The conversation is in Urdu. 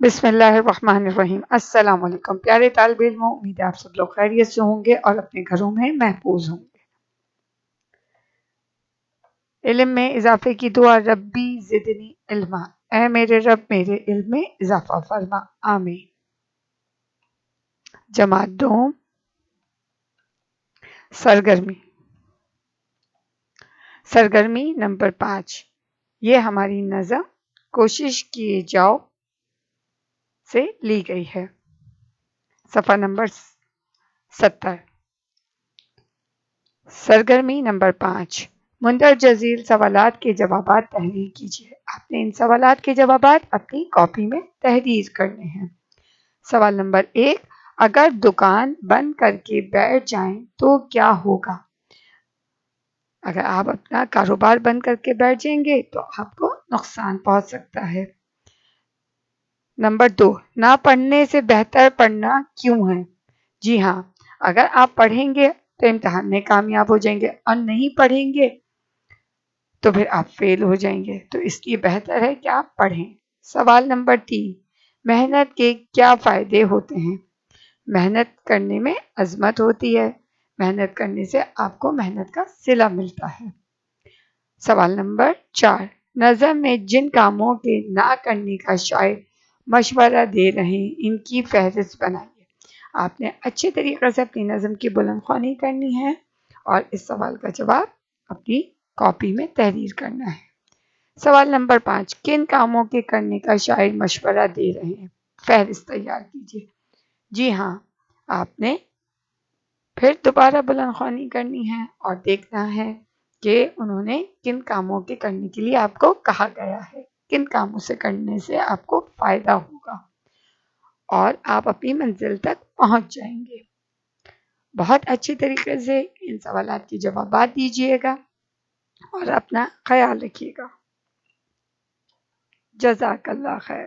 بسم اللہ الرحمن الرحیم۔ السلام علیکم پیارے طالب علموں، امید ہے آپ سب لوگ خیریت سے ہوں گے اور اپنے گھروں میں محفوظ ہوں گے۔ علم میں اضافے کی دعا، ربی زدنی علما، اے میرے رب میرے علم میں اضافہ فرما، آمین۔ جماعت دوم، سرگرمی نمبر 5، یہ ہماری نظم کوشش کیے جاؤ سے لی گئی ہے۔ صفحہ نمبر 70۔ سرگرمی نمبر 5، مندرجہ ذیل سوالات کے جوابات تحریر کیجیے۔ آپ نے ان سوالات کے جوابات اپنی کاپی میں تحریر کرنے ہیں۔ سوال نمبر 1، اگر دکان بند کر کے بیٹھ جائیں تو کیا ہوگا؟ اگر آپ اپنا کاروبار بند کر کے بیٹھ جائیں گے تو آپ کو نقصان پہنچ سکتا ہے۔ نمبر 2، نہ پڑھنے سے بہتر پڑھنا کیوں ہے؟ جی ہاں، اگر آپ پڑھیں گے تو امتحان میں کامیاب ہو جائیں گے، اور نہیں پڑھیں گے تو پھر آپ فیل ہو جائیں گے، تو اس لیے بہتر ہے کہ آپ پڑھیں۔ سوال نمبر 3، محنت کے کیا فائدے ہوتے ہیں؟ محنت کرنے میں عظمت ہوتی ہے، محنت کرنے سے آپ کو محنت کا صلہ ملتا ہے۔ سوال نمبر 4، نظم میں جن کاموں کے نہ کرنے کا شاعر مشورہ دے رہے ہیں ان کی فہرست بنائیے۔ آپ نے اچھے طریقے سے اپنی نظم کی بلند خوانی کرنی ہے اور اس سوال کا جواب اپنی کاپی میں تحریر کرنا ہے۔ سوال نمبر 5، کن کاموں کے کرنے کا شاعر مشورہ دے رہے ہیں؟ فہرست تیار کیجیے۔ جی ہاں، آپ نے پھر دوبارہ بلند خوانی کرنی ہے اور دیکھنا ہے کہ انہوں نے کن کاموں کے کرنے کے لیے آپ کو کہا گیا ہے، کن کاموں سے کرنے سے آپ کو فائدہ ہوگا اور آپ اپنی منزل تک پہنچ جائیں گے۔ بہت اچھی طریقے سے ان سوالات کے جوابات دیجیے گا اور اپنا خیال رکھیے گا۔ جزاک اللہ خیر۔